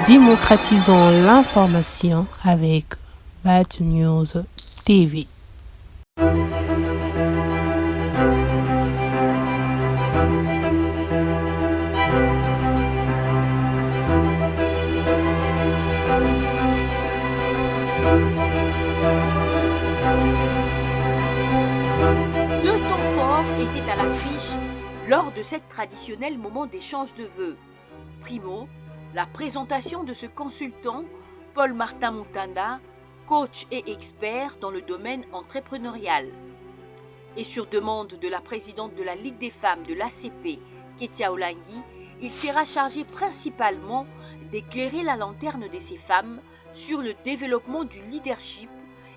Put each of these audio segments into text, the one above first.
Démocratisons l'information avec Bad News TV. Deux temps forts étaient à l'affiche lors de cet traditionnel moment d'échange de vœux. Primo, la présentation de ce consultant, Paul Martin Moutanda, coach et expert dans le domaine entrepreneurial. Et sur demande de la présidente de la Ligue des femmes de l'ACP, Ketia Olangi, il sera chargé principalement d'éclairer la lanterne de ces femmes sur le développement du leadership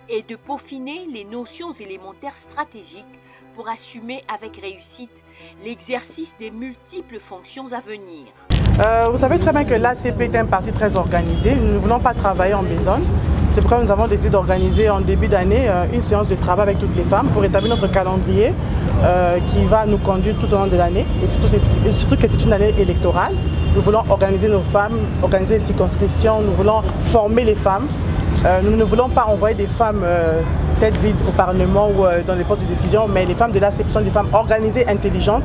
et de peaufiner les notions élémentaires stratégiques pour assumer avec réussite l'exercice des multiples fonctions à venir. Vous savez très bien que l'ACP est un parti très organisé. Nous ne voulons pas travailler en besogne. C'est pourquoi nous avons décidé d'organiser en début d'année une séance de travail avec toutes les femmes pour établir notre calendrier qui va nous conduire tout au long de l'année. Et surtout que c'est une année électorale. Nous voulons organiser nos femmes, organiser les circonscriptions, nous voulons former les femmes. Nous ne voulons pas envoyer des femmes tête vide au Parlement ou dans les postes de décision, mais les femmes de l'ACP sont des femmes organisées, intelligentes.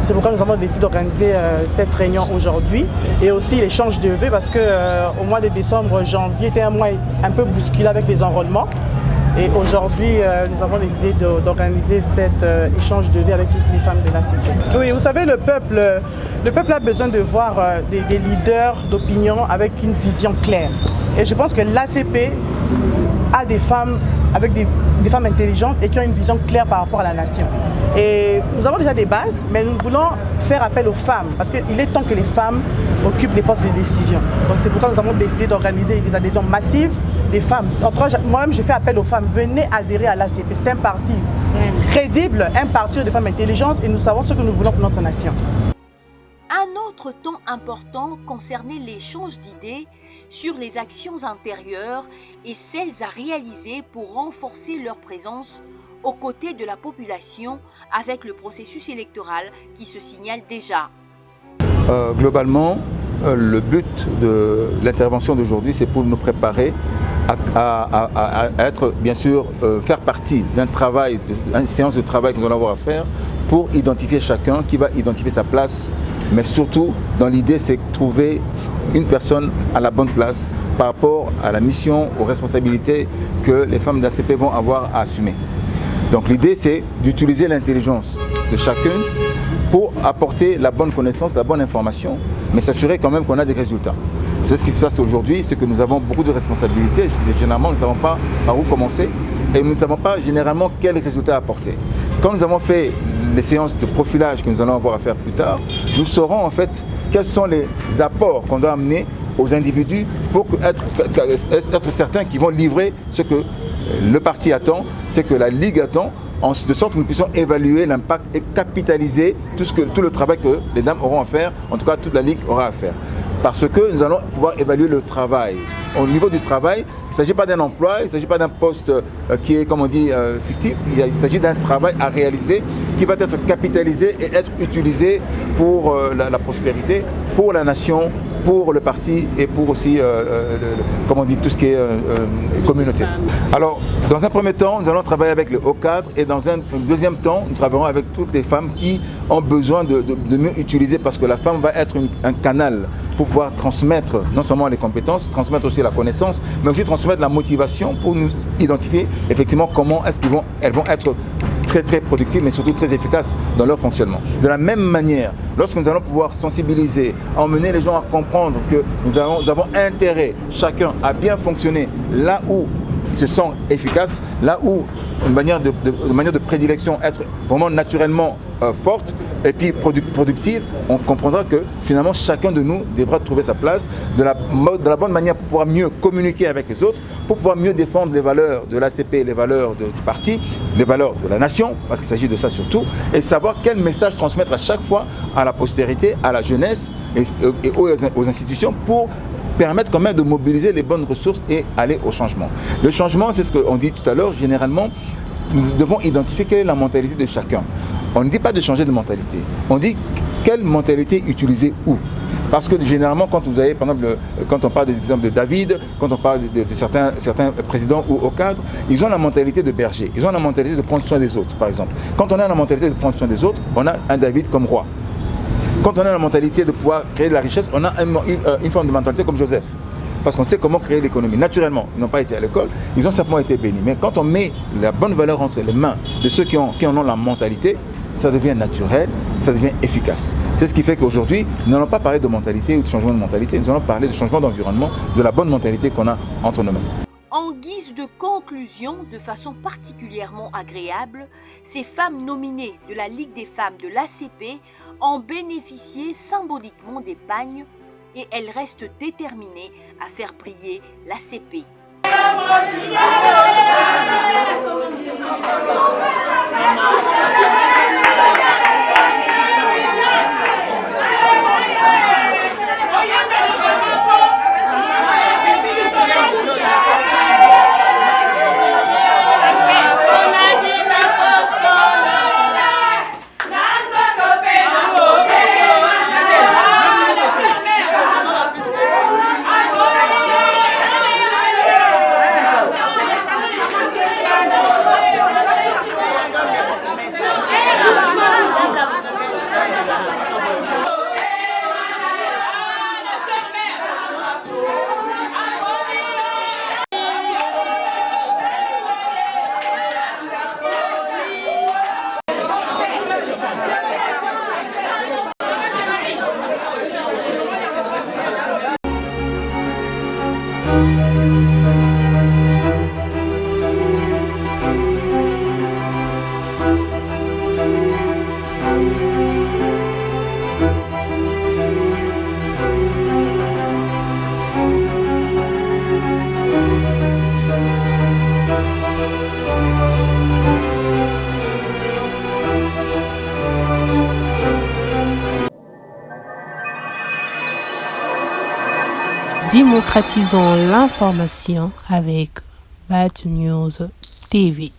C'est pourquoi nous avons décidé d'organiser cette réunion aujourd'hui et aussi l'échange de vœux parce qu'au mois de décembre, janvier était un mois un peu bousculé avec les enrôlements. Et aujourd'hui, nous avons décidé d'organiser cet échange de vœux avec toutes les femmes de l'ACP. Oui, vous savez, le peuple a besoin de voir des leaders d'opinion avec une vision claire. Et je pense que l'ACP a des femmes avec des femmes intelligentes et qui ont une vision claire par rapport à la nation. Et nous avons déjà des bases, mais nous voulons faire appel aux femmes parce qu'il est temps que les femmes occupent les postes de décision. Donc c'est pourquoi nous avons décidé d'organiser des adhésions massives des femmes. Moi-même, je fais appel aux femmes. Venez adhérer à l'ACP. C'est un parti crédible, un parti de femmes intelligentes et nous savons ce que nous voulons pour notre nation. Un autre temps important concernait l'échange d'idées sur les actions antérieures et celles à réaliser pour renforcer leur présence aux côtés de la population avec le processus électoral qui se signale déjà. Globalement, le but de l'intervention d'aujourd'hui, c'est pour nous préparer à être, bien sûr, faire partie d'un travail, d'une séance de travail que nous allons avoir à faire pour identifier chacun qui va identifier sa place. Mais surtout, dans l'idée, c'est trouver une personne à la bonne place par rapport à la mission, aux responsabilités que les femmes d'ACP vont avoir à assumer. Donc l'idée, c'est d'utiliser l'intelligence de chacune pour apporter la bonne connaissance, la bonne information, mais s'assurer quand même qu'on a des résultats. C'est ce qui se passe aujourd'hui, c'est que nous avons beaucoup de responsabilités. Généralement, nous ne savons pas par où commencer et nous ne savons pas généralement quels résultats apporter. Quand nous avons fait les séances de profilage que nous allons avoir à faire plus tard, nous saurons en fait quels sont les apports qu'on doit amener aux individus pour être certains qu'ils vont livrer ce que le parti attend, c'est que la Ligue attend, de sorte que nous puissions évaluer l'impact et capitaliser tout le travail que les dames auront à faire, en tout cas toute la Ligue aura à faire. Parce que nous allons pouvoir évaluer le travail. Au niveau du travail, il ne s'agit pas d'un emploi, il ne s'agit pas d'un poste qui est, comme on dit, fictif. Il s'agit d'un travail à réaliser qui va être capitalisé et être utilisé pour la prospérité, pour la nation, pour le parti et pour aussi, comme on dit, tout ce qui est communauté. Alors, dans un premier temps, nous allons travailler avec les hauts cadres et dans un deuxième temps, nous travaillerons avec toutes les femmes qui ont besoin de mieux utiliser parce que la femme va être un canal pour pouvoir transmettre non seulement les compétences, transmettre aussi la connaissance, mais aussi transmettre la motivation pour nous identifier effectivement comment est-ce qu'elles vont être très très productives mais surtout très efficaces dans leur fonctionnement. De la même manière, lorsque nous allons pouvoir sensibiliser, emmener les gens à comprendre que nous avons intérêt chacun à bien fonctionner là où ils se sentent efficaces, là où une manière de prédilection être vraiment naturellement forte et puis productive, on comprendra que finalement chacun de nous devra trouver sa place de la bonne manière pour pouvoir mieux communiquer avec les autres, pour pouvoir mieux défendre les valeurs de l'ACP, les valeurs du parti, les valeurs de la nation, parce qu'il s'agit de ça surtout, et savoir quel message transmettre à chaque fois à la postérité, à la jeunesse et aux institutions pour permettre quand même de mobiliser les bonnes ressources et aller au changement. Le changement, c'est ce qu'on dit tout à l'heure, généralement, nous devons identifier quelle est la mentalité de chacun. On ne dit pas de changer de mentalité, on dit quelle mentalité utiliser où. Parce que généralement, quand vous avez, par exemple, quand on parle des exemples de David, quand on parle de certains présidents ou hauts cadres, ils ont la mentalité de berger, ils ont la mentalité de prendre soin des autres, par exemple. Quand on a la mentalité de prendre soin des autres, on a un David comme roi. Quand on a la mentalité de pouvoir créer de la richesse, on a une forme de mentalité comme Joseph. Parce qu'on sait comment créer l'économie. Naturellement, ils n'ont pas été à l'école, ils ont simplement été bénis. Mais quand on met la bonne valeur entre les mains de ceux qui en ont la mentalité, ça devient naturel, ça devient efficace. C'est ce qui fait qu'aujourd'hui, nous n'allons pas parler de mentalité ou de changement de mentalité, nous allons parler de changement d'environnement, de la bonne mentalité qu'on a entre nos mains. En guise de conclusion, de façon particulièrement agréable, ces femmes nominées de la Ligue des femmes de l'ACP ont bénéficié symboliquement des pagnes et elles restent déterminées à faire briller l'ACP. Démocratisons l'information avec Bad News TV.